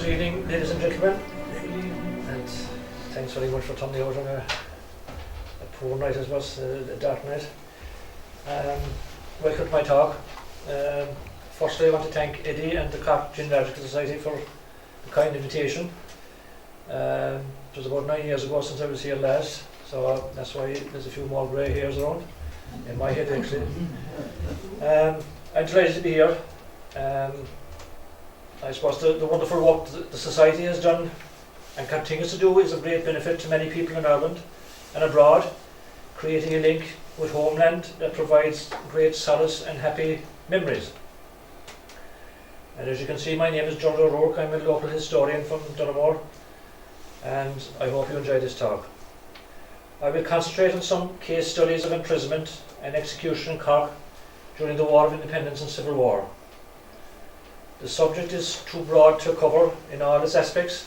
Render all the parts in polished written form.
Good evening, ladies and gentlemen, and thanks very much for turning out on a poor night as was, a dark night. Welcome to my talk. Firstly, I want to thank Eddie and the Cork Genealogical Society for the kind invitation. It was about 9 years ago since I was here last, so that's why there's a few more grey hairs around in my head actually. I'm delighted to be here. I suppose the wonderful work the Society has done and continues to do is of great benefit to many people in Ireland and abroad, creating a link with homeland that provides great solace and happy memories. And as you can see, my name is Gerard. I'm a local historian from Donaghmore, and I hope you enjoy this talk. I will concentrate on some case studies of imprisonment and execution in Cork during the War of Independence and Civil War. The subject is too broad to cover in all its aspects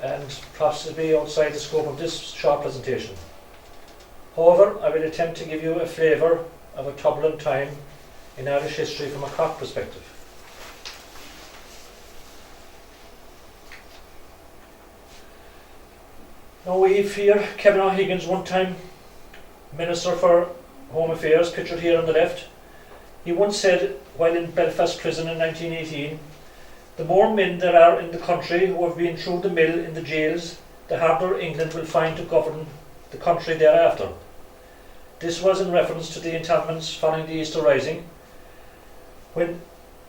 and possibly outside the scope of this short presentation. However, I will attempt to give you a flavour of a turbulent time in Irish history from a Cork perspective. Now we have here Kevin O'Higgins, one-time Minister for Home Affairs, pictured here on the left. He once said, while in Belfast prison in 1918, "The more men there are in the country who have been through the mill in the jails, the harder England will find to govern the country thereafter." This was in reference to the internments following the Easter Rising, when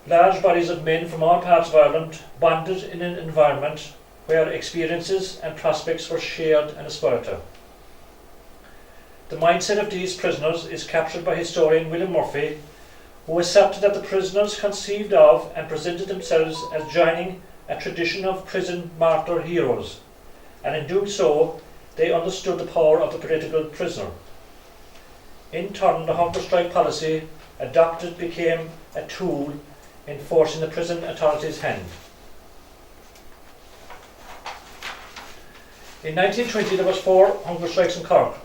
large bodies of men from all parts of Ireland bonded in an environment where experiences and prospects were shared and aspired to. The mindset of these prisoners is captured by historian William Murphy, who asserted that the prisoners conceived of and presented themselves as joining a tradition of prison martyr heroes, and in doing so they understood the power of the political prisoner. In turn, the hunger strike policy adopted became a tool in forcing the prison authorities' hand. In 1920 there was 4 hunger strikes in Cork,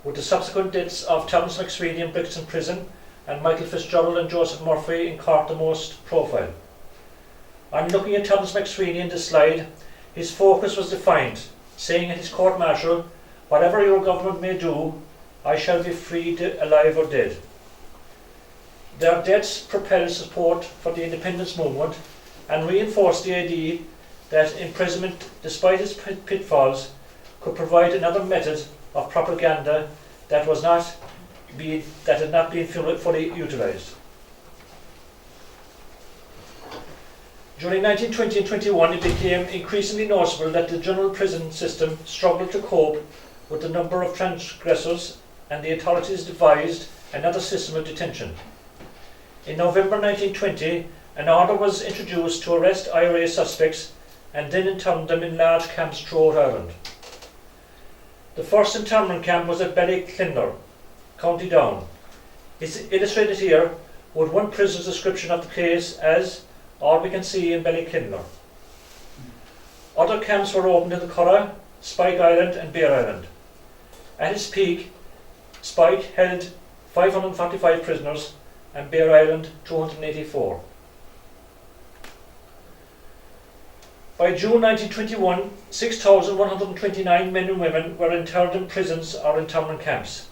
with the subsequent deaths of Thomas McSweeney in Brixton Prison and Michael Fitzgerald and Joseph Murphy in Cork the most profile. I'm looking at Thomas McSweeney in this slide. His focus was defined, saying at his court-martial, "Whatever your government may do, I shall be freed alive or dead." Their deaths propelled support for the independence movement and reinforced the idea that imprisonment, despite its pitfalls, could provide another method of propaganda that had not been fully utilised. During 1920 and 21 it became increasingly noticeable that the general prison system struggled to cope with the number of transgressors, and the authorities devised another system of detention. In November 1920 an order was introduced to arrest IRA suspects and then intern them in large camps throughout Ireland. The first internment camp was at Ballyclinner, County Down. It's illustrated here with one prisoner's description of the case as "all we can see in Ballyclinner." Other camps were opened in the Curragh, Spike Island and Bear Island. At its peak, Spike held 545 prisoners and Bear Island 284. By June 1921, 6,129 men and women were interned in prisons or internment camps.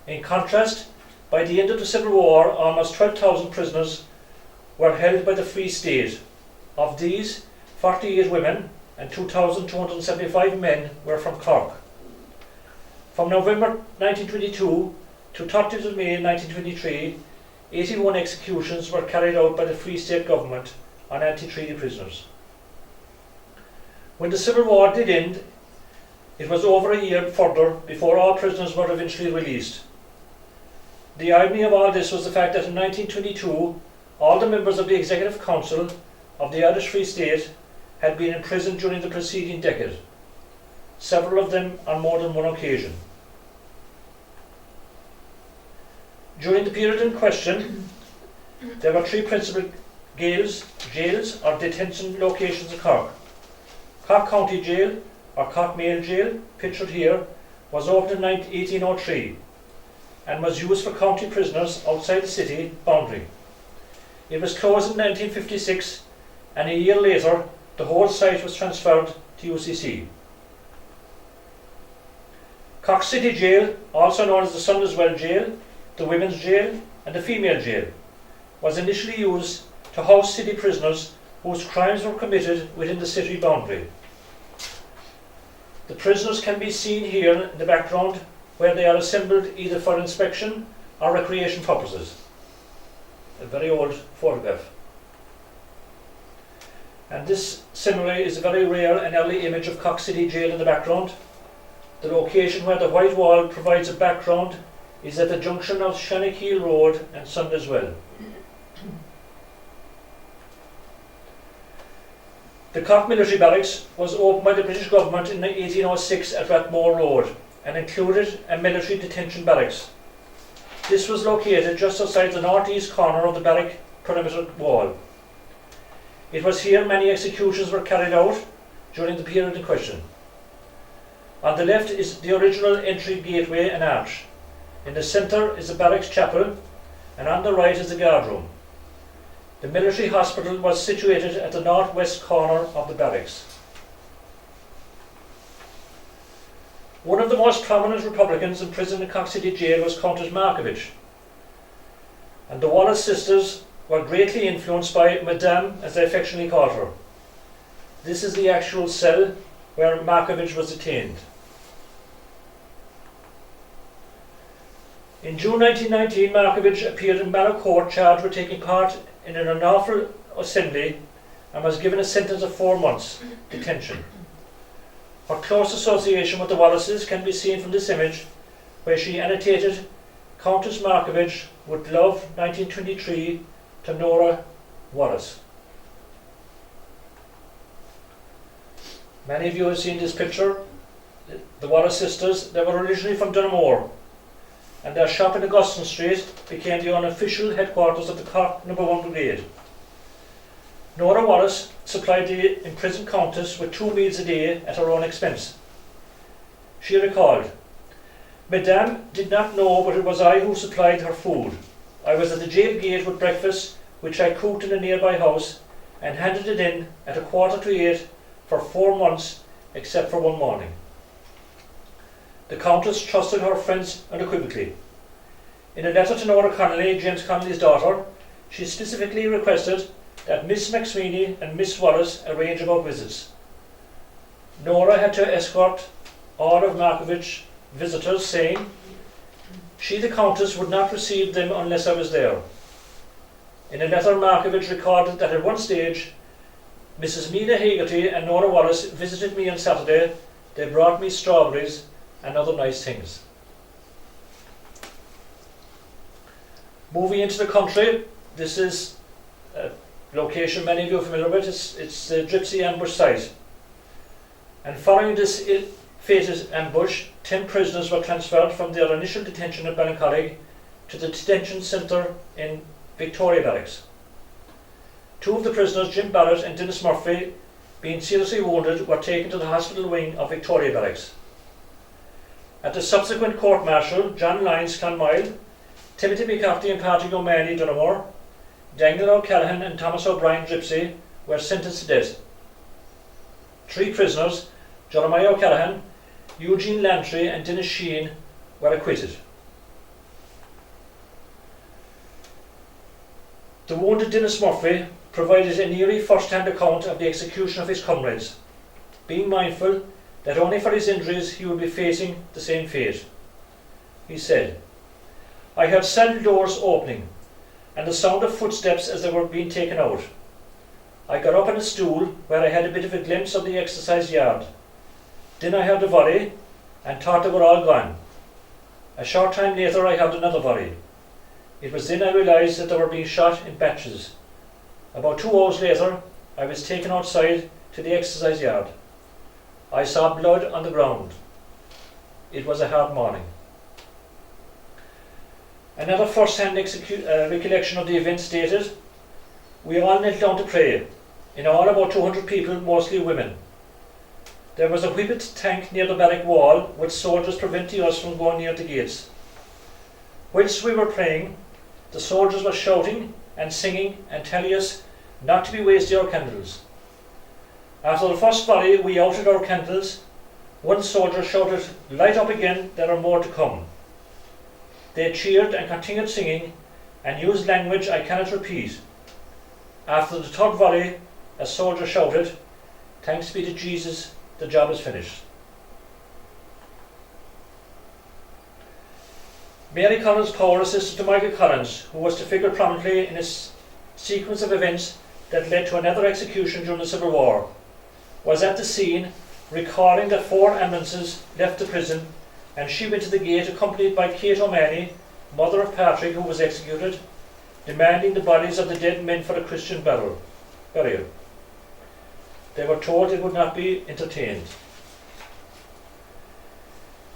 In contrast, by the end of the Civil War, almost 12,000 prisoners were held by the Free State. Of these, 48 women and 2,275 men were from Cork. From November 1922 to 30th of May 1923, 81 executions were carried out by the Free State government on anti-treaty prisoners. When the Civil War did end, it was over a year further before all prisoners were eventually released. The irony of all this was the fact that in 1922, all the members of the Executive Council of the Irish Free State had been imprisoned during the preceding decade, several of them on more than one occasion. During the period in question, there were 3 principal jails or detention locations in Cork. Cork County Jail, or Cork Mail Jail, pictured here, was opened in 1803 and was used for county prisoners outside the city boundary. It was closed in 1956 and a year later the whole site was transferred to UCC. Cork City Jail, also known as the Sunday's Jail, the Women's Jail and the Female Jail, was initially used to house city prisoners whose crimes were committed within the city boundary. The prisoners can be seen here in the background, where they are assembled either for inspection or recreation purposes. A very old photograph. And this similarly is a very rare and early image of Cork City Jail in the background. The location where the white wall provides a background is at the junction of Shanakeel Road and Sunday's Well. The Cork Military Barracks was opened by the British government in 1806 at Rathmore Road and included a military detention barracks. This was located just outside the northeast corner of the barrack perimeter wall. It was here many executions were carried out during the period in question. On the left is the original entry gateway and arch. In the centre is the barracks chapel, and on the right is the guard room. The military hospital was situated at the northwest corner of the barracks. One of the most prominent Republicans imprisoned in Cork City Jail was Countess Markievicz, and the Wallace sisters were greatly influenced by Madame, as they affectionately called her. This is the actual cell where Markievicz was detained. In June 1919, Markievicz appeared in Mallow Court charged with taking part in an unlawful assembly and was given a sentence of 4 months detention. Her close association with the Wallaces can be seen from this image, where she annotated Countess Markievicz with love 1923 to Nora Wallace. Many of you have seen this picture. The Wallace sisters, they were originally from Dunamore, and their shop in Augustin Street became the unofficial headquarters of the Cork No. 1 Brigade. Nora Wallace supplied the imprisoned Countess with 2 meals a day at her own expense. She recalled, "Madame did not know, but it was I who supplied her food. I was at the jail gate with breakfast, which I cooked in a nearby house, and handed it in at 7:45 for 4 months, except for one morning." The Countess trusted her friends unequivocally. In a letter to Nora Connolly, James Connolly's daughter, she specifically requested that Miss McSweeney and Miss Wallace arrange about visits. Nora had to escort all of Markievicz's visitors, saying, "She, the Countess, would not receive them unless I was there." In a letter, Markievicz recorded that at one stage, "Mrs. Mina Haggerty and Nora Wallace visited me on Saturday. They brought me strawberries and other nice things." Moving into the country, this is a location many of you are familiar with. It's the Gypsy ambush site. And following this ill-fated ambush, 10 prisoners were transferred from their initial detention at Ballincollig to the detention centre in Victoria Barracks. 2 of the prisoners, Jim Barrett and Dennis Murphy, being seriously wounded, were taken to the hospital wing of Victoria Barracks. At the subsequent court-martial, John Lyons, Clonmile, Timothy McCarthy and Patrick O'Malley, Dunamore, Daniel O'Callaghan and Thomas O'Brien, Gypsy, were sentenced to death. 3 prisoners, Jeremiah O'Callaghan, Eugene Lantry and Dennis Sheehan, were acquitted. The wounded Dennis Murphy provided an eerie first-hand account of the execution of his comrades, being mindful that only for his injuries he would be facing the same fate. He said, "I heard cell doors opening and the sound of footsteps as they were being taken out. I got up on a stool where I had a bit of a glimpse of the exercise yard. Then I heard a volley and thought they were all gone. A short time later I heard another volley. It was then I realised that they were being shot in batches. About 2 hours later I was taken outside to the exercise yard. I saw blood on the ground. It was a hard morning." Another first-hand recollection of the event stated, "We all knelt down to pray. In all about 200 people, mostly women. There was a whippet tank near the barrack wall with soldiers preventing us from going near the gates. Whilst we were praying, the soldiers were shouting and singing and telling us not to be wasting our candles. After the first volley, we outed our candles. One soldier shouted, "Light up again, there are more to come." They cheered and continued singing and used language I cannot repeat. After the third volley, a soldier shouted, "Thanks be to Jesus, the job is finished." Mary Collins Power assisted to Michael Collins, who was to figure prominently in a sequence of events that led to another execution during the Civil War, was at the scene recalling that 4 ambulances left the prison, and she went to the gate accompanied by Kate O'Mahony, mother of Patrick, who was executed, demanding the bodies of the dead men for a Christian burial. They were told it would not be entertained.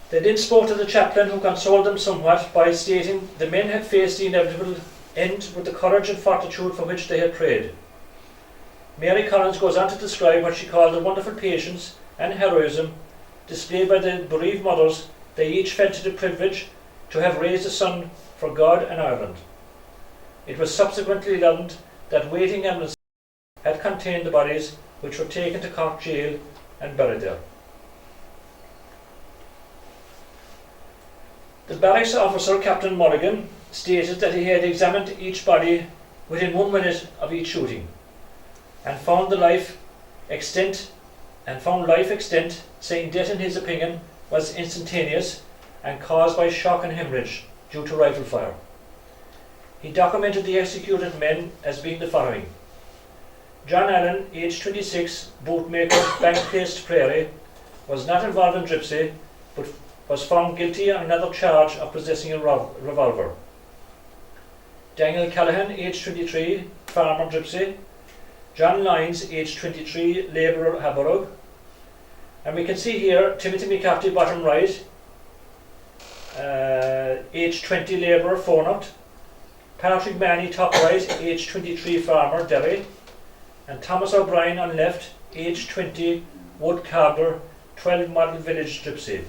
They then spoke to the chaplain, who consoled them somewhat by stating the men had faced the inevitable end with the courage and fortitude for which they had prayed. Mary Collins goes on to describe what she called the wonderful patience and heroism displayed by the bereaved mothers. They each felt the privilege to have raised a son for God and Ireland. It was subsequently learned that waiting ambulances had contained the bodies, which were taken to Cork jail and buried there. The barracks officer, Captain Mulligan, stated that he had examined each body within 1 minute of each shooting and found life extent, saying death in his opinion was instantaneous and caused by shock and hemorrhage due to rifle fire. He documented the executed men as being the following: John Allen, aged 26, bootmaker, Bankplace Prairie, was not involved in Gypsy, but was found guilty on another charge of possessing a revolver. Daniel Callaghan, aged 23, farmer, Gypsy. John Lyons, aged 23, labourer, Haborog. And we can see here Timothy McCarthy, bottom right, aged 20, labourer, Fornot. Patrick Manny, top right, aged 23, farmer, Derry. And Thomas O'Brien on left, aged 20, wood carver, 12, model village, Gypsy.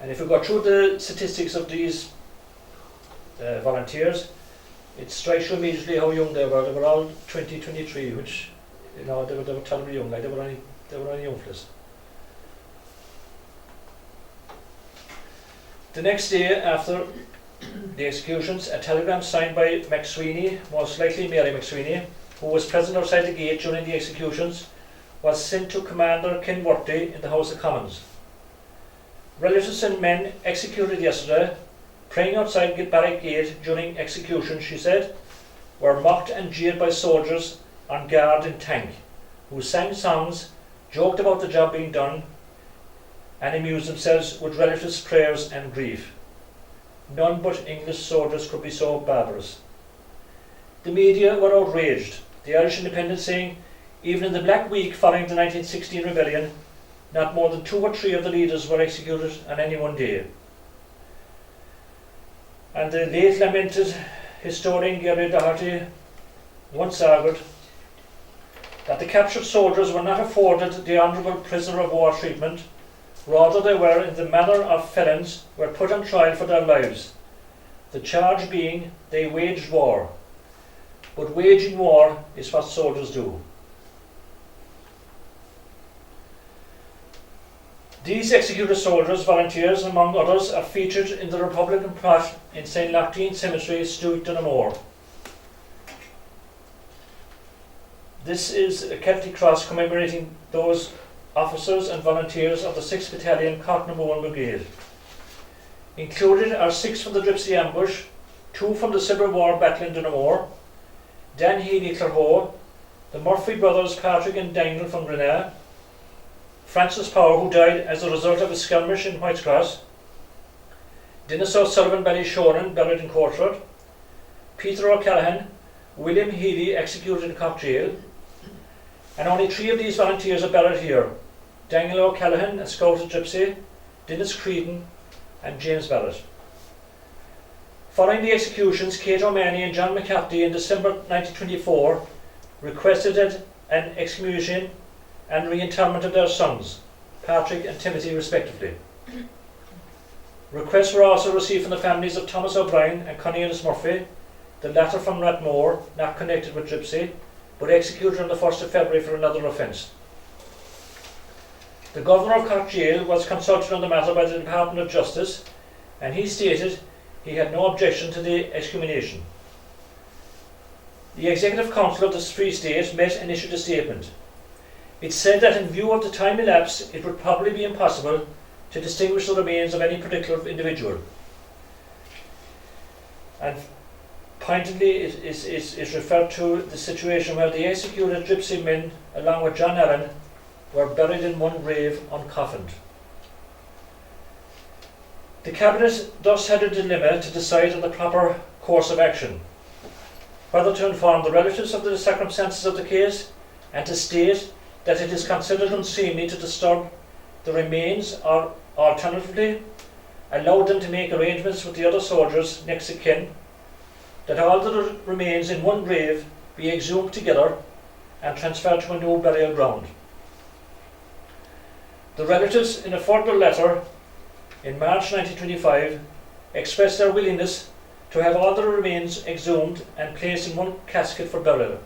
And if we go through the statistics of these volunteers, it strikes you immediately how young they were. They were all 20, 23, which, they were terribly young. Like they were only young fellas. The next day after the executions, a telegram signed by McSweeney, most likely Mary McSweeney, who was present outside the gate during the executions, was sent to Commander Kenworthy in the House of Commons. Relatives and men executed yesterday, praying outside the barrack gate during execution, she said, were mocked and jeered by soldiers on guard in tank, who sang songs, joked about the job being done, and amused themselves with relatives' prayers and grief. None but English soldiers could be so barbarous. The media were outraged, the Irish Independent saying, even in the Black Week following the 1916 rebellion, not more than 2 or 3 of the leaders were executed on any one day. And the late lamented historian Gerard once argued that the captured soldiers were not afforded the honourable prisoner of war treatment, rather they were, in the manner of felons, were put on trial for their lives, the charge being they waged war. But waging war is what soldiers do. These executed soldiers, volunteers among others, are featured in the Republican plot in St. Lochdeen Cemetery, Stewart-Dunamore. This is a Celtic cross commemorating those officers and volunteers of the 6th Battalion, Cork No. 1 Brigade. Included are 6 from the Gypsy ambush, 2 from the Civil War battle in Dunamore, Dan Healy Clarehoe, the Murphy brothers Patrick and Daniel from Grenagh, Francis Power, who died as a result of a skirmish in White's Cross, Dennis O'Sullivan Ballyshoran, buried in Cork, Peter O'Callaghan, William Healy, executed in Cork Jail, and only 3 of these volunteers are buried here: Daniel O'Callaghan, a scout at Gypsy, Dennis Creedon, and James Barrett. Following the executions, Kate O'Mahony and John McCarthy in December 1924 requested an excommunication and reinterment of their sons, Patrick and Timothy respectively. Requests were also received from the families of Thomas O'Brien and Cornelius Murphy, the latter from Rathmore, not connected with Gypsy, but executed on the 1st of February for another offence. The Governor of Cork Jail was consulted on the matter by the Department of Justice, and he stated he had no objection to the excommunication. The Executive Council of the Free State met and issued a statement. It said that in view of the time elapsed, it would probably be impossible to distinguish the remains of any particular individual. And pointedly, it is referred to the situation where the executed Gypsy men, along with John Allen, were buried in one grave uncoffined. The Cabinet thus had a dilemma to decide on the proper course of action, whether to inform the relatives of the circumstances of the case and to state that it is considered unseemly to disturb the remains, or alternatively allow them to make arrangements with the other soldiers next of kin, that all the remains in one grave be exhumed together and transferred to a new burial ground. The relatives, in a further letter in March 1925, expressed their willingness to have all the remains exhumed and placed in one casket for burial.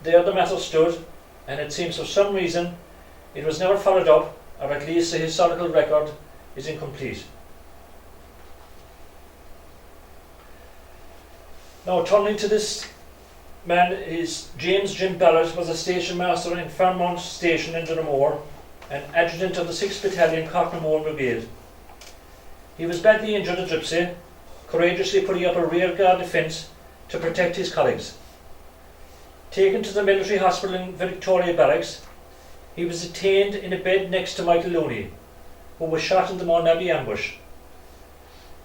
There the matter stood, and it seems for some reason it was never followed up, or at least the historical record is incomplete. Now, turning to this man, is James Jim Barrett was a station master in Fairmount Station in Dunamore and adjutant of the 6th Battalion Cork Brigade. He was badly injured at Gypsy, courageously putting up a rearguard defence to protect his colleagues. Taken to the military hospital in Victoria Barracks, he was detained in a bed next to Michael Looney, who was shot in the Monabbee ambush.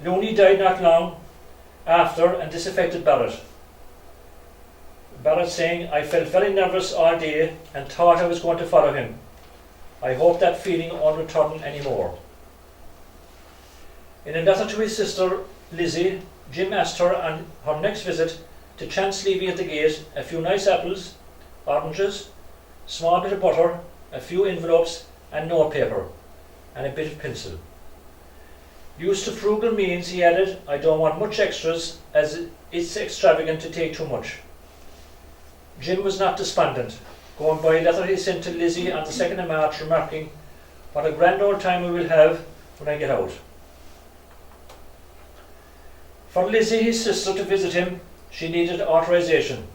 Looney died not long after, and this affected Barrett. Barrett saying, "I felt very nervous all day and thought I was going to follow him. I hope that feeling won't return anymore." In a letter to his sister Lizzie, Jim asked her on her next visit to chance leaving at the gate a few nice apples, oranges, small bit of butter, a few envelopes and notepaper, and a bit of pencil. Used to frugal means, he added, "I don't want much extras, as it's extravagant to take too much." Jim was not despondent, going by a letter he sent to Lizzie on the 2nd of March, remarking, "What a grand old time we will have when I get out." For Lizzie, his sister, to visit him, she needed authorization,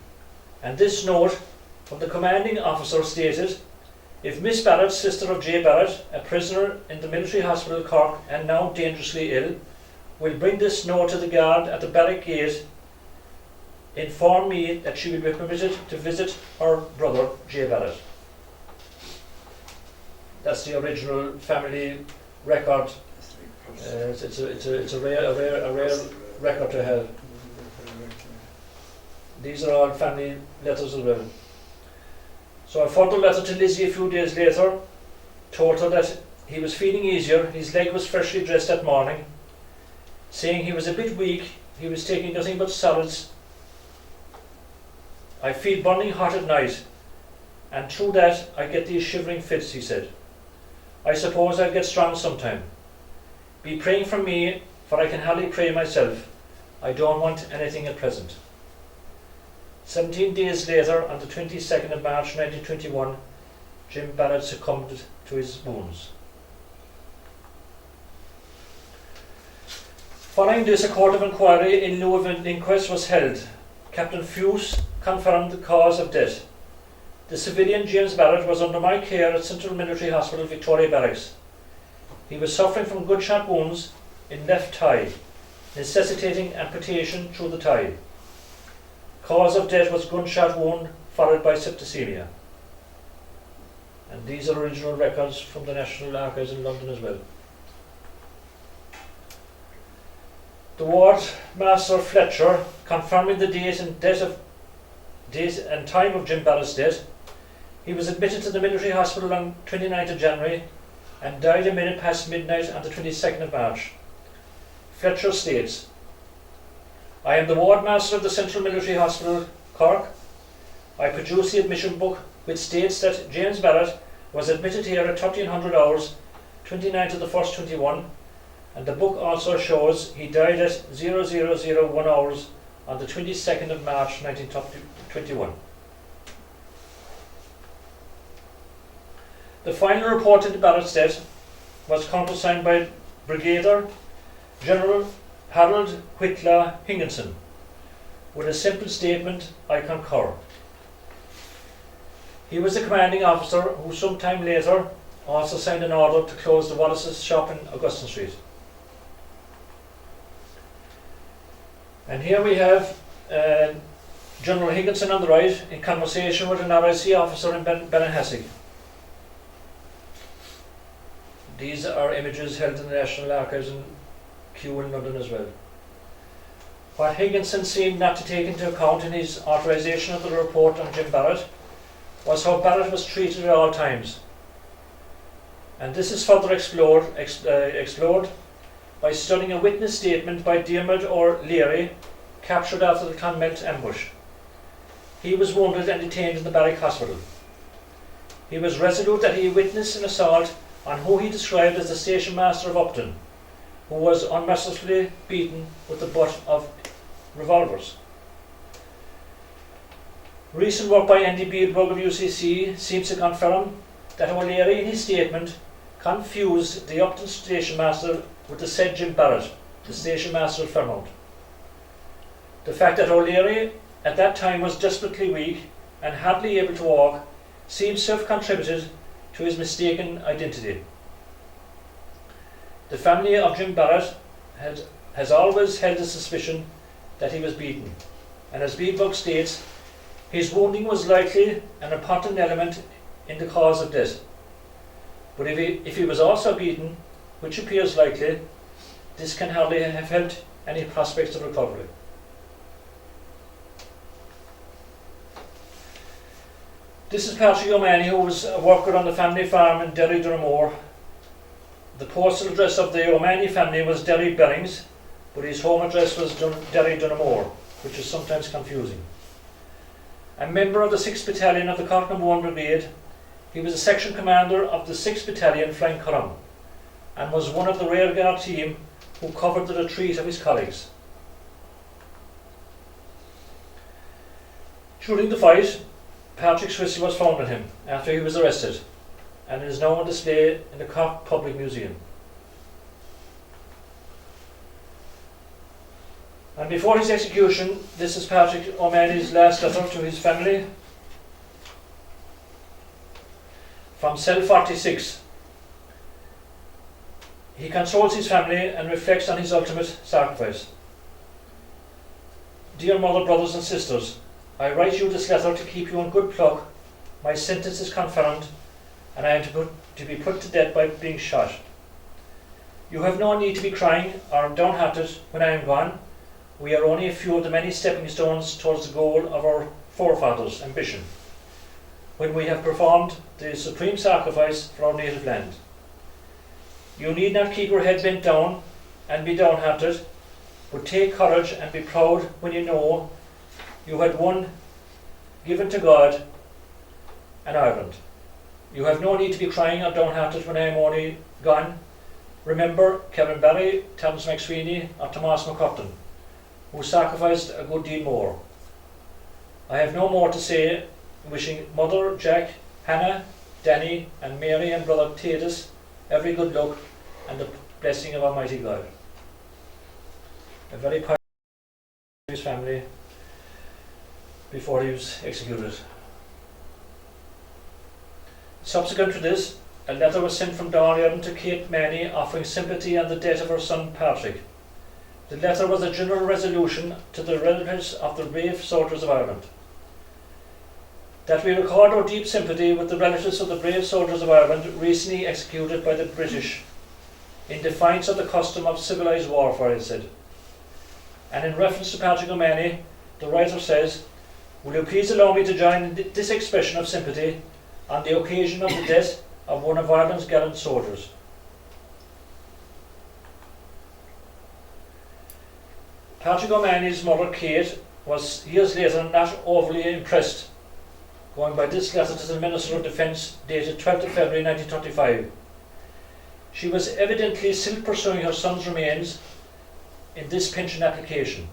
and this note from the commanding officer stated, "If Miss Barrett, sister of J. Barrett, a prisoner in the military hospital Cork and now dangerously ill, will bring this note to the guard at the barrack gate, inform me that she will be permitted to visit her brother, J. Barrett." That's the original family record. It's a rare record to have. These are all family letters as well. So a further letter to Lizzie a few days later told her that he was feeling easier, his leg was freshly dressed that morning, saying he was a bit weak, he was taking nothing but solids. "I feel burning hot at night, and through that I get these shivering fits," he said. "I suppose I'll get strong sometime. Be praying for me, for I can hardly pray myself. I don't want anything at present." 17 days later, on the 22nd of March 1921, Jim Barrett succumbed to his wounds. Following this, a court of inquiry in lieu of an inquest was held. Captain Fuse confirmed the cause of death. The civilian James Barrett was under my care at Central Military Hospital, Victoria Barracks. He was suffering from gunshot wounds in left thigh, necessitating amputation through the thigh. Cause of death was gunshot wound followed by septicemia. And these are original records from the National Archives in London as well. The Ward Master Fletcher, confirming the date and time of Jim Barrett's death, he was admitted to the military hospital on 29th of January and died a minute past midnight on the 22nd of March. Fletcher states, "I am the Ward Master of the Central Military Hospital, Cork. I produce the admission book which states that James Barrett was admitted here at 1300 hours, 29th of the 1st 21, and the book also shows he died at 0001 hours on the 22nd of March 1921. The final report into Barrett's death was countersigned by Brigadier General Harold Whitlaw Higginson with a simple statement, "I concur." He was the commanding officer who sometime later also signed an order to close the Wallace's shop in Augustine Street. And here we have General Higginson on the right in conversation with an RIC officer in Ballinhassig. These are images held in the National Archives in Kew in London as well. What Higginson seemed not to take into account in his authorisation of the report on Jim Barrett was how Barrett was treated at all times. And this is further explored by studying a witness statement by Diarmid O'Leary, captured after the Clonmelt ambush. He was wounded and detained in the Barrack Hospital. He was resolute that he witnessed an assault on who he described as the station master of Upton, who was unmercifully beaten with the butt of revolvers. Recent work by Andy Beardbug of UCC seems to confirm that O'Leary in his statement confused the Upton station master with the said Jim Barrett, the station master of Fairmount. The fact that O'Leary at that time was desperately weak and hardly able to walk seems to have contributed to his mistaken identity. The family of Jim Barrett has always held a suspicion that he was beaten, and as Beardbug states, his wounding was likely an important element in the cause of death. But if he was also beaten, which appears likely, this can hardly have helped any prospects of recovery. This is Patrick O'Mahony, who was a worker on the family farm in Derry, Dunamore. The postal address of the O'Mahony family was Derry Bellings, but his home address was Derry Dunamore, which is sometimes confusing. A member of the 6th Battalion of the Cork No. 1 Brigade, he was a section commander of the 6th Battalion Flying Curragh and was one of the rearguard team who covered the retreat of his colleagues. During the fight, Patrick's whistle was found on him after he was arrested and is now on display in the Cork Public Museum. And before his execution, this is Patrick O'Mahony's last letter to his family from cell 46. He consoles his family and reflects on his ultimate sacrifice. Dear mother, brothers and sisters, I write you this letter to keep you in good pluck. My sentence is confirmed and I am to be put to death by being shot. You have no need to be crying or downhearted when I am gone. We are only a few of the many stepping stones towards the goal of our forefathers' ambition, when we have performed the supreme sacrifice for our native land. You need not keep your head bent down and be downhearted, but take courage and be proud when you know you had one given to God and Ireland. You have no need to be crying or downhearted when I am only gone. Remember Kevin Barry, Terence McSweeney or Thomas McCurtain, who sacrificed a good deal more. I have no more to say, wishing Mother, Jack, Hannah, Danny and Mary and Brother Tatus every good luck and the blessing of Almighty God. A very pious to his family before he was executed. Subsequent to this, a letter was sent from Darlington to Kate Manny offering sympathy on the death of her son Patrick. The letter was a general resolution to the relatives of the brave soldiers of Ireland. That we record our deep sympathy with the relatives of the brave soldiers of Ireland recently executed by the British in defiance of the custom of civilised warfare, it said. And in reference to Patrick O'Mahony, the writer says, will you please allow me to join in this expression of sympathy on the occasion of the death of one of Ireland's gallant soldiers. Patrick O'Mahony's mother, Kate, was years later not overly impressed, going by this letter to the Minister of Defence dated 12th of February 1935. She was evidently still pursuing her son's remains in this pension application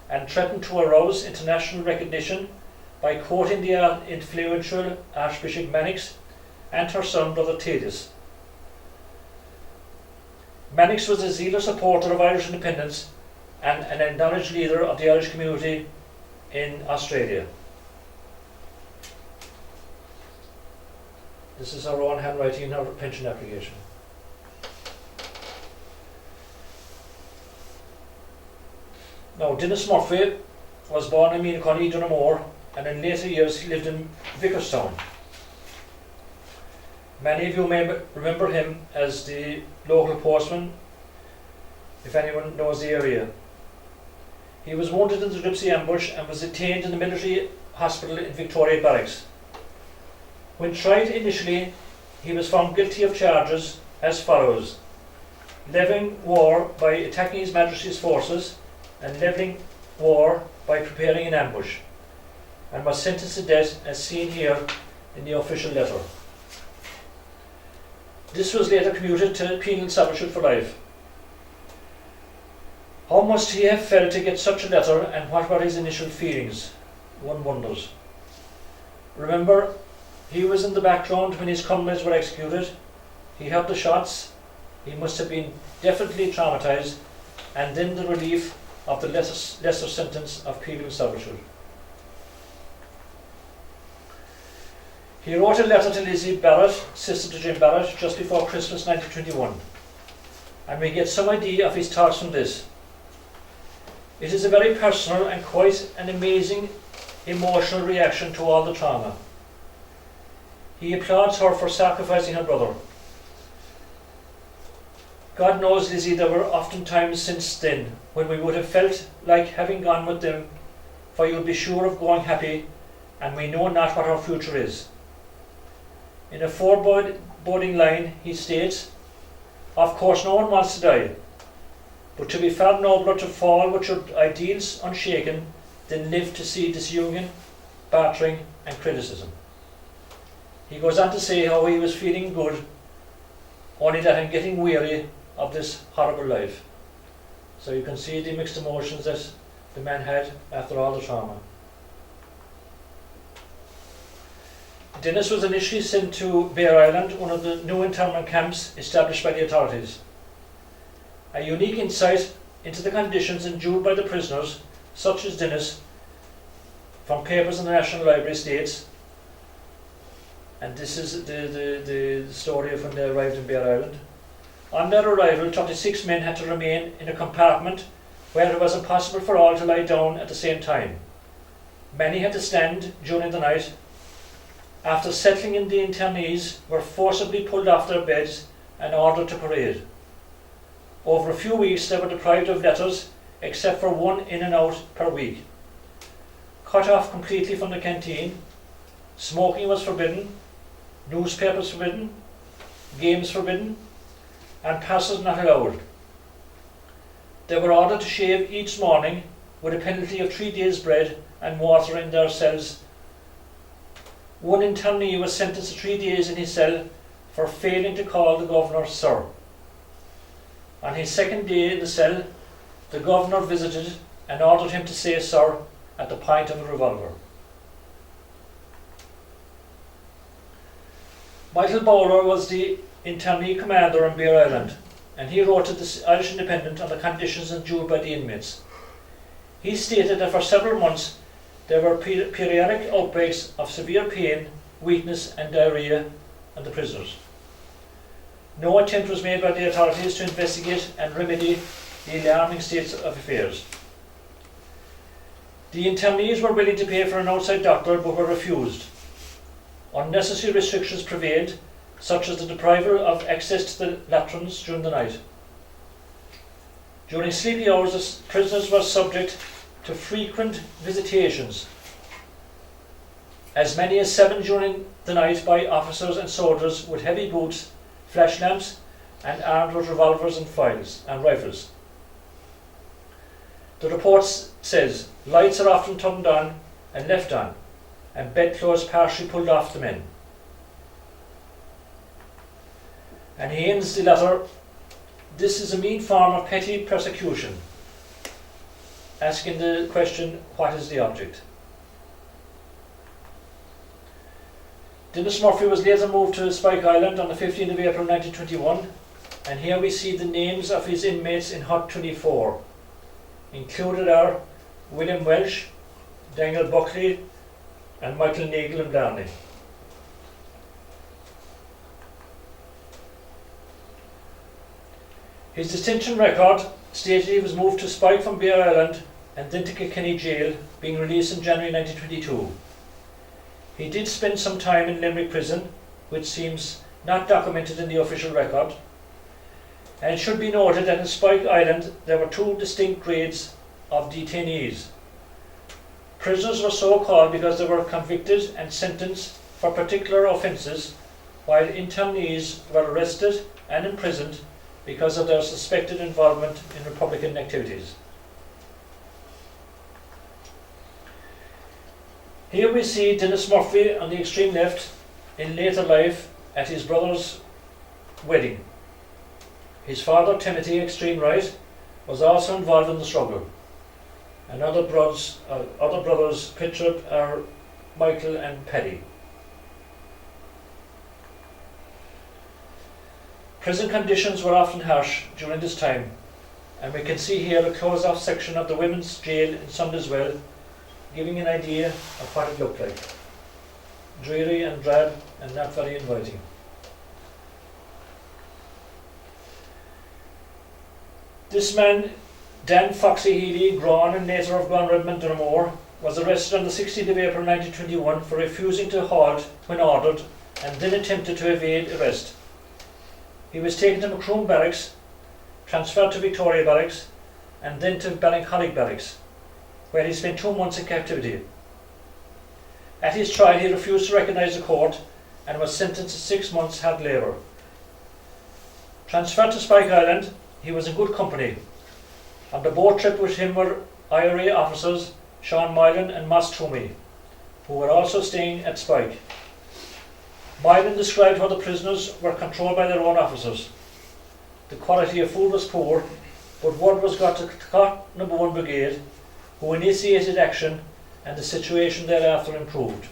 and threatened to arouse international recognition by quoting the influential Archbishop Mannix and her son, Brother Thaddeus. Mannix was a zealous supporter of Irish independence and an acknowledged leader of the Irish community in Australia. This is her own handwriting in her pension application. Now, Dennis Murphy was born in Meanaconny, Donaghmore, and in later years he lived in Vickerstown. Many of you may remember him as the local postman, if anyone knows the area. He was wounded in the Gypsy ambush and was detained in the military hospital in Victoria Barracks. When tried initially, he was found guilty of charges as follows: levelling war by attacking His Majesty's forces and levelling war by preparing an ambush, and was sentenced to death as seen here in the official letter. This was later commuted to penal servitude for life. How must he have felt to get such a letter, and what were his initial feelings? One wonders. Remember, he was in the background when his comrades were executed. He heard the shots. He must have been definitely traumatised, and then the relief of the lesser sentence of penal servitude. He wrote a letter to Lizzie Barrett, sister to Jim Barrett, just before Christmas 1921, and we get some idea of his thoughts from this. It is a very personal and quite an amazing emotional reaction to all the trauma. He applauds her for sacrificing her brother. God knows, Lizzie, there were often times since then when we would have felt like having gone with them, for you'll be sure of going happy, and we know not what our future is. In a foreboding line, he states, "Of course no one wants to die, but to be far nobler to fall with your ideals unshaken than live to see disunion, bartering and criticism." He goes on to say how he was feeling good, only that I'm getting weary of this horrible life. So you can see the mixed emotions that the man had after all the trauma. Dennis was initially sent to Bear Island, one of the new internment camps established by the authorities. A unique insight into the conditions endured by the prisoners, such as Dennis, from papers in the National Library states, and this is the story of when they arrived in Bear Island. On their arrival, 36 men had to remain in a compartment where it was impossible for all to lie down at the same time. Many had to stand during the night. After settling in, the internees were forcibly pulled off their beds and ordered to parade. Over a few weeks they were deprived of letters, except for one in and out per week. Cut off completely from the canteen, smoking was forbidden, newspapers forbidden, games forbidden, and passes not allowed. They were ordered to shave each morning with a penalty of 3 days' bread and water in their cells. One internee was sentenced to 3 days in his cell for failing to call the governor sir. On his second day in the cell, the governor visited and ordered him to say sir at the point of a revolver. Michael Bowler was the internee commander on Bear Island, and he wrote to the Irish Independent on the conditions endured by the inmates. He stated that for several months there were periodic outbreaks of severe pain, weakness and diarrhoea on the prisoners. No attempt was made by the authorities to investigate and remedy the alarming state of affairs. The internees were willing to pay for an outside doctor but were refused. Unnecessary restrictions prevailed, such as the deprival of access to the latrines during the night. During sleepy hours, the prisoners were subject to frequent visitations, as many as 7 during the night, by officers and soldiers with heavy boots, flash lamps, and armed with revolvers and rifles. The report says lights are often turned on and left on, and bedclothes partially pulled off the men. and he ends the letter, "This is a mean form of petty persecution," asking the question, what is the object? Dennis Murphy was later moved to Spike Island on the 15th of April 1921, and here we see the names of his inmates in Hut 24. Included are William Welsh, Daniel Buckley, and Michael Nagle and Blarney. His detention record stated he was moved to Spike from Bear Island and then to Kilkenny Jail, being released in January 1922. He did spend some time in Limerick prison, which seems not documented in the official record. And it should be noted that in Spike Island there were two distinct grades of detainees. Prisoners were so called because they were convicted and sentenced for particular offences, while internees were arrested and imprisoned because of their suspected involvement in Republican activities. Here we see Dennis Murphy on the extreme left in later life at his brother's wedding. His father, Timothy, extreme right, was also involved in the struggle. And other brothers pictured are Michael and Paddy. Prison conditions were often harsh during this time, and we can see here a close-off section of the women's jail in Sunday's giving an idea of what it looked like. Dreary and drab and not very inviting. This man, Dan Foxy Healy, Grawn and later of Glanredmond Dunamore, was arrested on the 16th of April 1921 for refusing to halt when ordered and then attempted to evade arrest. He was taken to Macroom Barracks, transferred to Victoria Barracks, and then to Ballincollig Barracks, where he spent 2 months in captivity. At his trial, he refused to recognise the court and was sentenced to 6 months hard labour. Transferred to Spike Island, he was in good company. On the boat trip with him were IRA officers Sean Moylan and Moss Toomey, who were also staying at Spike. Moylan described how the prisoners were controlled by their own officers. The quality of food was poor, but word was got to Cork No. 1 Brigade, who initiated action, and the situation thereafter improved.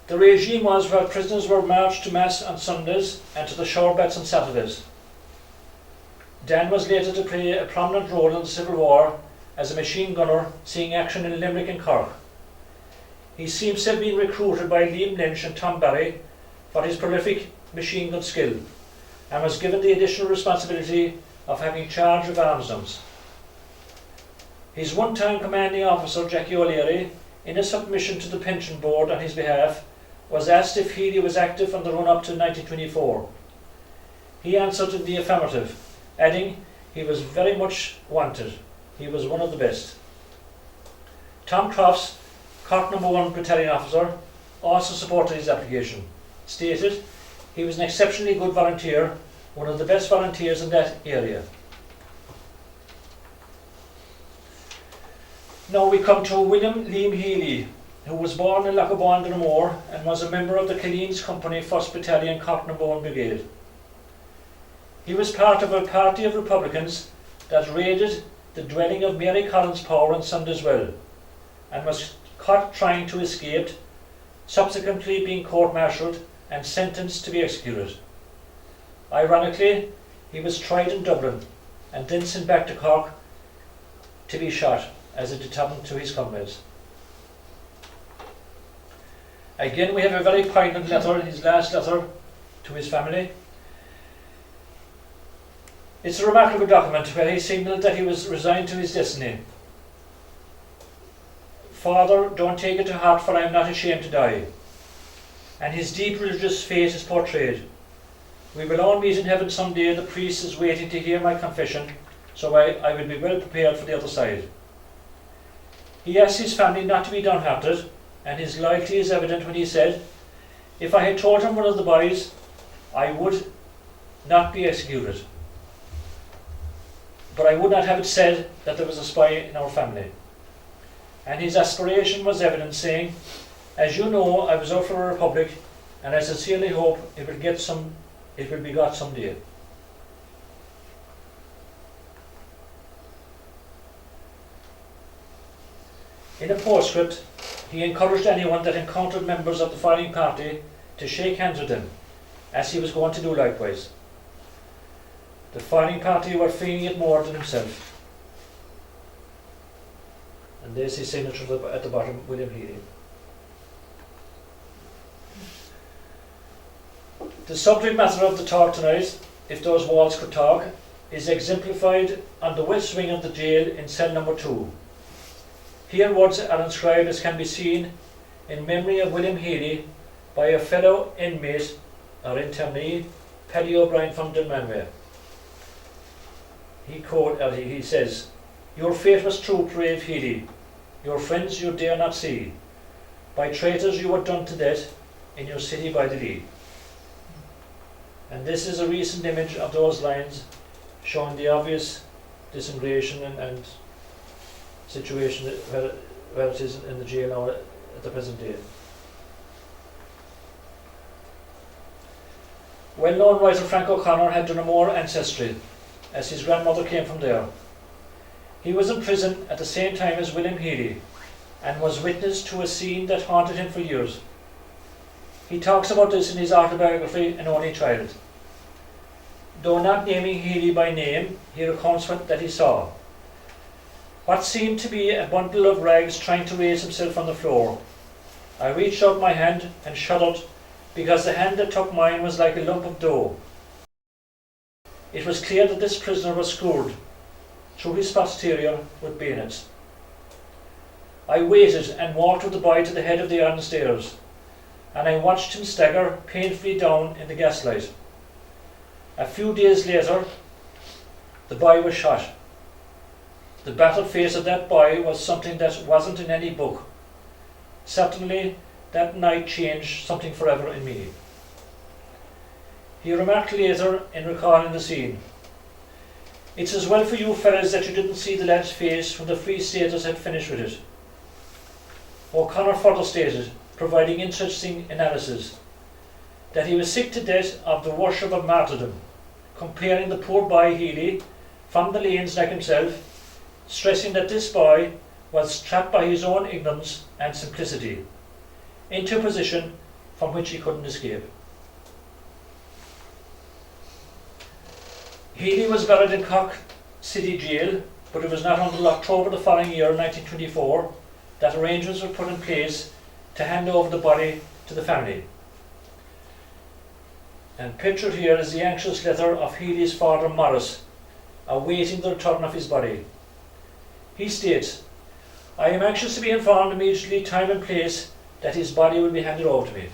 The regime was where prisoners were marched to Mass on Sundays and to the shore bets on Saturdays. Dan was later to play a prominent role in the Civil War as a machine gunner, seeing action in Limerick and Cork. He seems to have been recruited by Liam Lynch and Tom Barry for his prolific machine gun skill, and was given the additional responsibility of having charge of arms. His one-time commanding officer, Jackie O'Leary, in a submission to the pension board on his behalf, was asked if Healy was active on the run-up to 1924. He answered in the affirmative, adding he was very much wanted. He was one of the best. Tom Crofts, Cork No. 1 Battalion officer, also supported his application. Stated he was an exceptionally good volunteer, one of the best volunteers in that area. Now we come to William Liam Healy, who was born in Lochabawn, Dunamore, and was a member of the Killeen's Company 1st Battalion, Cork No. 1 Brigade. He was part of a party of Republicans that raided the dwelling of Mary Collins Power in Sunday's and was caught trying to escape, subsequently being court-martialed and sentenced to be executed. Ironically, he was tried in Dublin and then sent back to Cork to be shot as a deterrent to his comrades. Again, we have a very poignant letter, his last letter to his family. It's a remarkable document where he signalled that he was resigned to his destiny. "Father, don't take it to heart, for I am not ashamed to die." And his deep religious faith is portrayed. "We will all meet in heaven someday. The priest is waiting to hear my confession, so I will be well prepared for the other side." He asked his family not to be downhearted, and his loyalty is evident when he said, "If I had told him one of the boys, I would not be executed. But I would not have it said that there was a spy in our family." And his aspiration was evident, saying, "As you know, I was out for a republic, and I sincerely hope it will be got someday. In a postscript, he encouraged anyone that encountered members of the firing party to shake hands with him, as he was going to do likewise. The firing party were feeling it more than himself. And there's his signature at the bottom, William Healy. The subject matter of the talk tonight, if those walls could talk, is exemplified on the west wing of the jail in cell number 2. Here words are inscribed, as can be seen, in memory of William Healy by a fellow inmate or internee, Paddy O'Brien from Dunmanway. He says, "Your fate was true, brave Healy. Your friends you dare not see. By traitors you were done to death in your city by the Lee." And this is a recent image of those lines, showing the obvious disintegration and situation where it is in the jail now at the present day. Well-known writer Frank O'Connor had Dunamore ancestry, as his grandmother came from there. He was in prison at the same time as William Healy, and was witness to a scene that haunted him for years. He talks about this in his autobiography, An Only Child. Though not naming Healy by name, he recounts that he saw what seemed to be a bundle of rags trying to raise himself from the floor. I reached out my hand and shuddered, because the hand that took mine was like a lump of dough. It was clear that this prisoner was scourged through his posterior with bayonets. I waited and walked with the boy to the head of the iron stairs, and I watched him stagger painfully down in the gaslight. A few days later, the boy was shot. The battered face of that boy was something that wasn't in any book. Certainly, that night changed something forever in me. He remarked later in recalling the scene, "It's as well for you fellas that you didn't see the lad's face when the Free Staters had finished with it." O'Connor further stated, providing interesting analysis, that he was sick to death of the worship of martyrdom, comparing the poor boy Healy from the lanes like himself, stressing that this boy was trapped by his own ignorance and simplicity into a position from which he couldn't escape. Healy was buried in Cork City Jail, but it was not until October the following year, 1924, that arrangements were put in place to hand over the body to the family. And pictured here is the anxious letter of Healy's father Morris, awaiting the return of his body. He states, "I am anxious to be informed immediately, time and place, that his body will be handed over to me."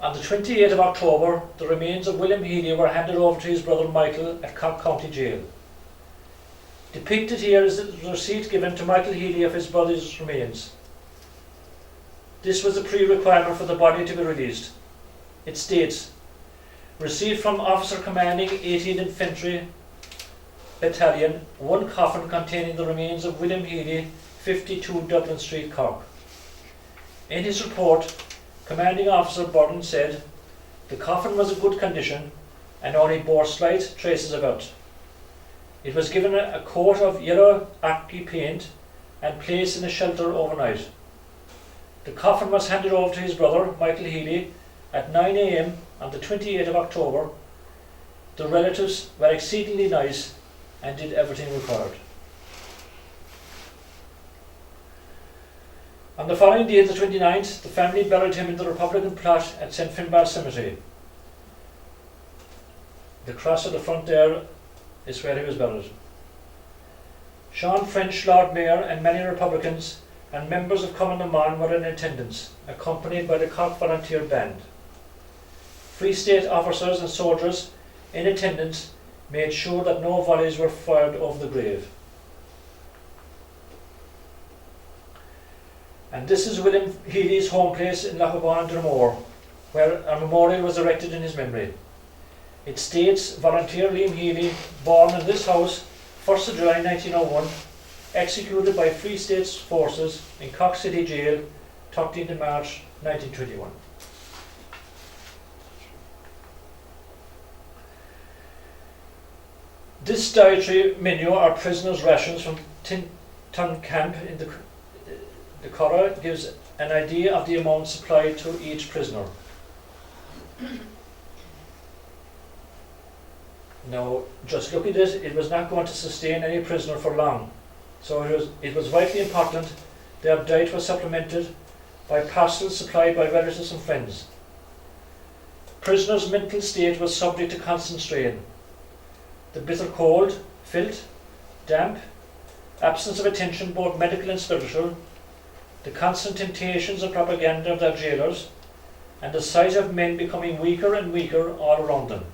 On the 28th of October, the remains of William Healy were handed over to his brother Michael at Cork County Jail. Depicted here is the receipt given to Michael Healy of his brother's remains. This was a pre-requirement for the body to be released. It states, "Received from Officer Commanding 18th Infantry Battalion, one coffin containing the remains of William Healy, 52 Dublin Street, Cork." In his report, Commanding Officer Burton said, "The coffin was in good condition and only bore slight traces of earth. It was given a coat of yellow Archie paint and placed in a shelter overnight. The coffin was handed over to his brother, Michael Healy, at 9 a.m. on the 28th of October. The relatives were exceedingly nice and did everything required." On the following day, the 29th, the family buried him in the Republican plot at St. Finbar Cemetery. The cross at the front there is where he was buried. Sean French, Lord Mayor, and many Republicans and members of Common Amman were in attendance, accompanied by the Cork Volunteer Band. Free State officers and soldiers in attendance made sure that no volleys were fired over the grave. And this is William Healy's home place in Lochaban, Dunamore, where a memorial was erected in his memory. It states, "Volunteer Liam Healy, born in this house, 1st of July 1901, executed by Free State's forces in Cork City Jail 13th of March 1921. This dietary menu are prisoners' rations from Tinton camp in the Cork gives an idea of the amount supplied to each prisoner. Now, just look at it, it was not going to sustain any prisoner for long. So it was vitally important their diet was supplemented by parcels supplied by relatives and friends. Prisoners' mental state was subject to constant strain. The bitter cold, filth, damp, absence of attention both medical and spiritual, the constant temptations and propaganda of their jailers, and the sight of men becoming weaker and weaker all around them,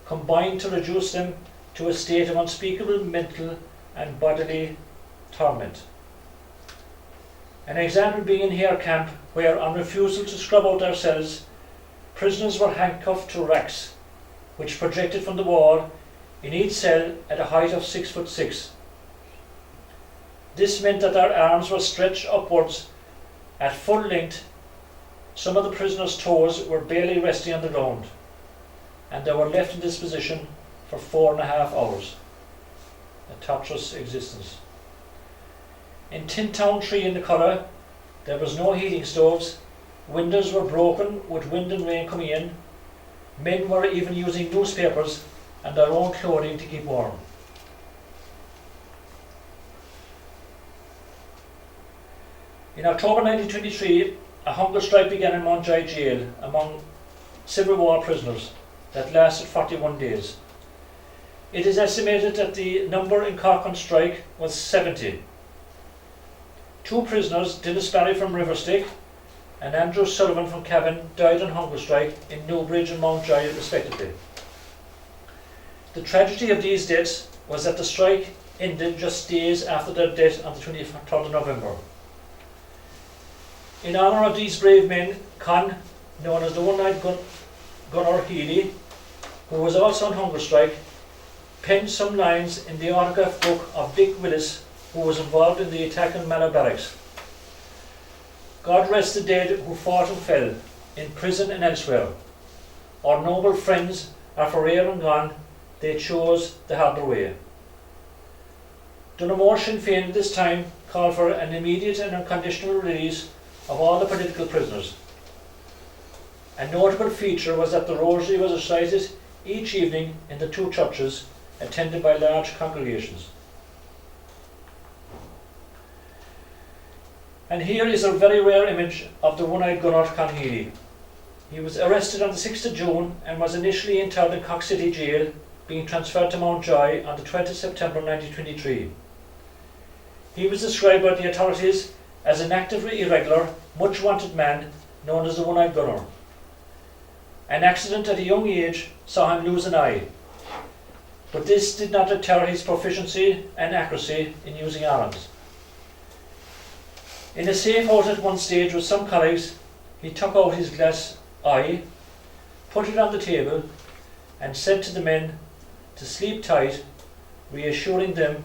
combined to reduce them to a state of unspeakable mental and bodily torment. An example being in Hare camp, where on refusal to scrub out their cells, prisoners were handcuffed to racks, which projected from the wall in each cell at a height of 6'6". This meant that their arms were stretched upwards at full length. Some of the prisoners' toes were barely resting on the ground, and they were left in this position for 4.5 hours. A torturous existence. In Tintown 3 in the Cork, there was no heating stoves, windows were broken with wind and rain coming in, men were even using newspapers and their own clothing to keep warm. In October 1923, a hunger strike began in Mountjoy jail among Civil War prisoners that lasted 41 days. It is estimated that the number in Cork on strike was 70. 2 prisoners, Dennis Barry from Riverstick and Andrew Sullivan from Cavan, died on hunger strike in Newbridge and Mountjoy respectively. The tragedy of these deaths was that the strike ended just days after their death on the 23rd of November. In honour of these brave men, Con, known as the One-Eyed Gunner Healy, who was also on hunger strike, penned some lines in the autograph book of Dick Willis, who was involved in the attack on Mallow Barracks. God rest the dead who fought and fell, in prison and elsewhere. Our noble friends are forever and gone, they chose the harder way. Dunamore Sinn Féin at this time called for an immediate and unconditional release of all the political prisoners. A notable feature was that the rosary was recited each evening in the 2 churches, attended by large congregations. And here is a very rare image of the One-Eyed Gunner Con Healy. He was arrested on the 6th of June and was initially interned in Cork City Jail, being transferred to Mountjoy on the 20th of September 1923. He was described by the authorities as an actively irregular, much wanted man known as the One-Eyed Gunner. An accident at a young age saw him lose an eye, but this did not deter his proficiency and accuracy in using arms. In a safe house at one stage with some colleagues, he took out his glass eye, put it on the table, and said to the men to sleep tight, reassuring them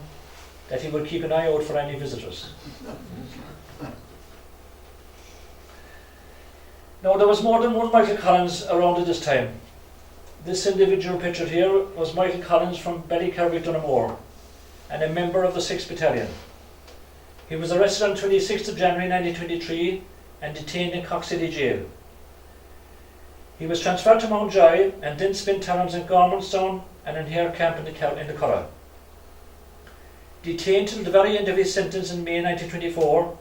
that he would keep an eye out for any visitors. Now, there was more than one Michael Collins around at this time. This individual pictured here was Michael Collins from Ballycarrick-Dunamore and a member of the 6th Battalion. He was arrested on 26th of January 1923 and detained in Cork City Jail. He was transferred to Mountjoy and then spent terms in Gormanstown and in Hare camp in the Cork. Detained till the very end of his sentence in May 1924,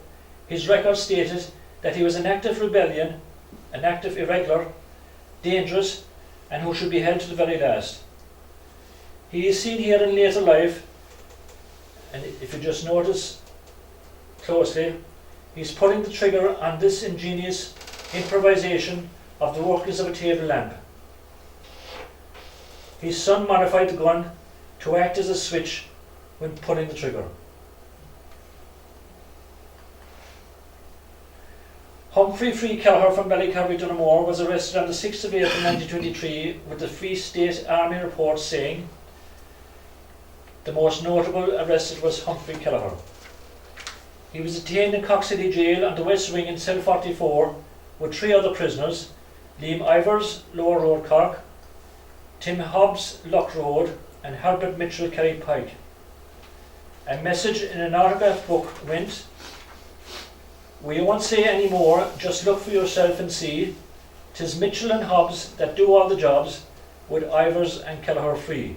his record stated that he was an active rebellion, an active irregular, dangerous, and who should be held to the very last. He is seen here in later life, and if you just notice closely, he's pulling the trigger on this ingenious improvisation of the workings of a table lamp. His son modified the gun to act as a switch when pulling the trigger. Humphrey Free Kelleher from Ballycarrick-Dunamore was arrested on the 6th of April 1923 with the Free State Army report saying the most notable arrested was Humphrey Kelleher. He was detained in Cork City Jail on the West Wing in cell 44 with 3 other prisoners, Liam Ivers, Lower Road, Cork, Tim Hobbs, Lock Road, and Herbert Mitchell, Kerry Pike. A message in an autograph book went, "We won't say any more, just look for yourself and see. 'Tis Mitchell and Hobbs that do all the jobs, with Ivers and Kelleher free."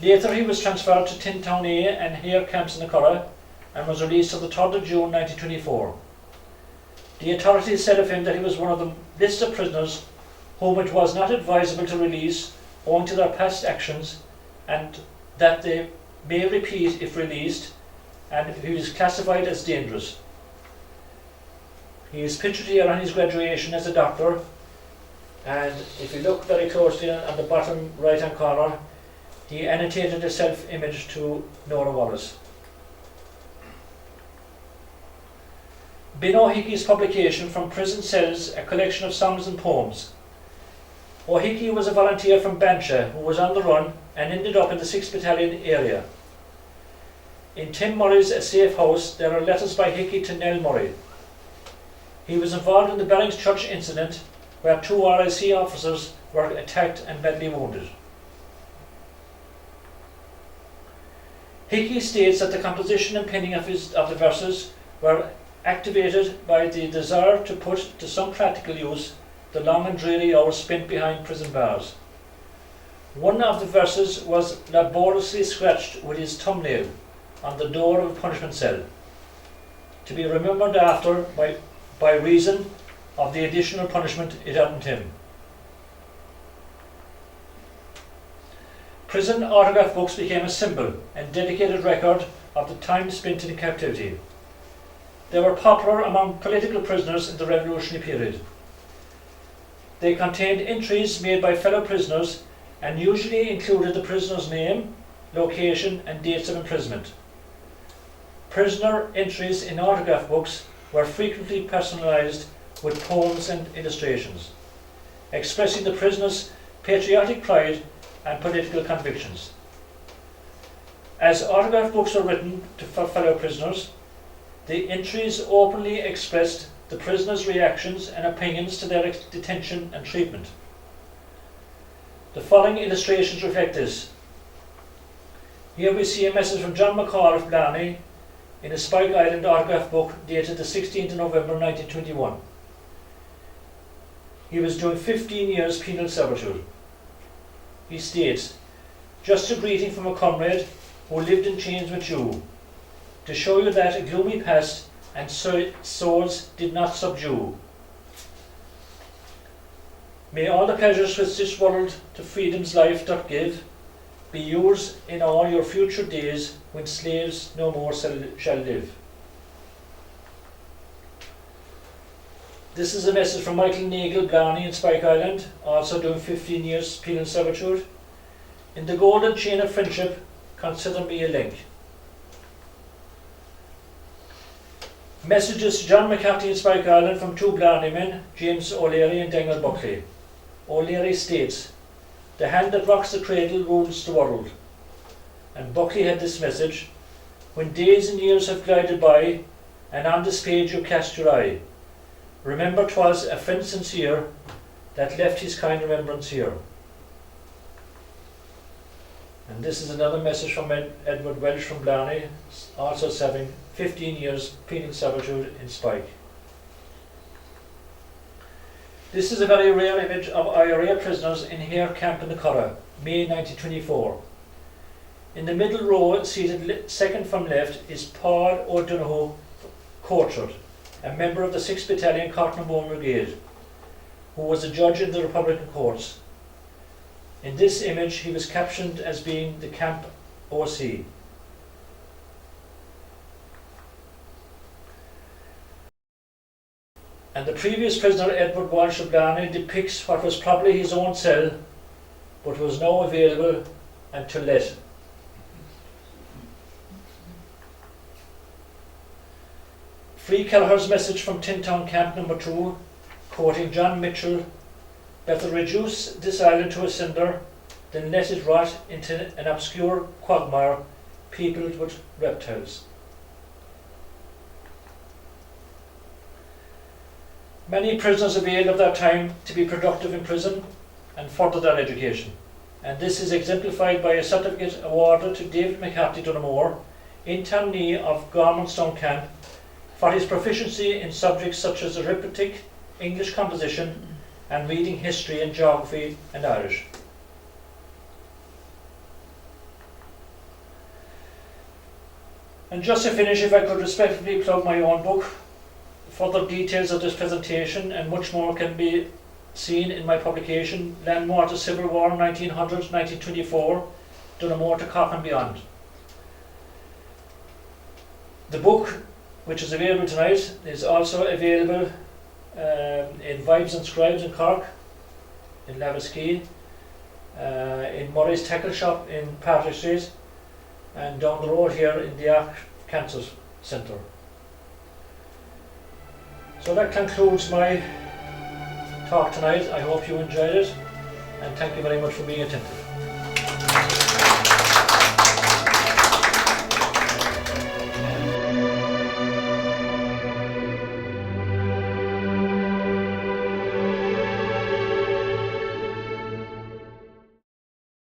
Later he was transferred to Tintown A and Hare camps in the Curragh and was released on the 3rd of June 1924. The authorities said of him that he was one of the list of prisoners whom it was not advisable to release owing to their past actions, and that they may repeat if released, and he was classified as dangerous. He is pictured here on his graduation as a doctor, and if you look very closely on the bottom right hand corner, he annotated a self-image to Nora Wallace. Ben O'Hickey's publication, From Prison Cells, a collection of songs and poems. O'Hickey was a volunteer from Bancha who was on the run and ended up in the 6th Battalion area. In Tim Murray's A Safe House there are letters by Hickey to Nell Murray. He was involved in the Bellings Church incident where 2 RIC officers were attacked and badly wounded. Hickey states that the composition and penning of the verses were activated by the desire to put to some practical use the long and dreary hours spent behind prison bars. One of the verses was laboriously scratched with his thumbnail on the door of a punishment cell, to be remembered after by reason of the additional punishment it earned him. Prison autograph books became a symbol and dedicated record of the time spent in captivity. They were popular among political prisoners in the revolutionary period. They contained entries made by fellow prisoners and usually included the prisoner's name, location and dates of imprisonment. Prisoner entries in autograph books were frequently personalised with poems and illustrations, expressing the prisoner's patriotic pride and political convictions. As autograph books were written for fellow prisoners, the entries openly expressed the prisoners' reactions and opinions to their detention and treatment. The following illustrations reflect this. Here we see a message from John McCall of Blarney in a Spike Island autograph book dated the 16th of November 1921. He was doing 15 years penal servitude. He states, "Just a greeting from a comrade who lived in chains with you, to show you that a gloomy past and swords did not subdue. May all the pleasures which this world to freedom's life doth give be yours in all your future days when slaves no more shall live." This is a message from Michael Nagel, Blarney in Spike Island, also doing 15 years penal servitude. "In the golden chain of friendship, consider me a link." Messages to John McCarthy in Spike Island from 2 Blarney men, James O'Leary and Daniel Buckley. O'Leary states, "The hand that rocks the cradle rules the world." And Buckley had this message, "When days and years have glided by, and on this page you cast your eye, remember 'twas a friend sincere that left his kind remembrance here." And this is another message from Edward Welsh from Blarney, also serving 15 years penal servitude in Spike. This is a very rare image of IRA prisoners in Hare camp in the Curragh, May 1924. In the middle row, seated second from left, is Paul O'Donoghue Courtshire, a member of the 6th Battalion Cork Brigade, who was a judge in the Republican courts. In this image he was captioned as being the camp OC. And the previous prisoner, Edward Walsh of Blarney, depicts what was probably his own cell, but was now available and to let. Free Kelleher's message from Tintown Camp No. 2, quoting John Mitchell, "Better reduce this island to a cinder than let it rot into an obscure quagmire peopled with reptiles." Many prisoners availed of their time to be productive in prison and further their education, and this is exemplified by a certificate awarded to David McCarthy Dunamore, internee of Gormanstown Camp, for his proficiency in subjects such as arithmetic, English composition, and reading history and geography and Irish. And just to finish, if I could respectfully plug my own book. Further details of this presentation and much more can be seen in my publication, Landmore to Civil War 1900-1924, Dunamore to Cork and Beyond. The book, which is available tonight, is also available in Vibes and Scribes in Cork, in Laviskey, in Murray's Tackle Shop in Patrick Street, and down the road here in the Ark Cancer Centre. So that concludes my talk tonight. I hope you enjoyed it, and thank you very much for being attentive.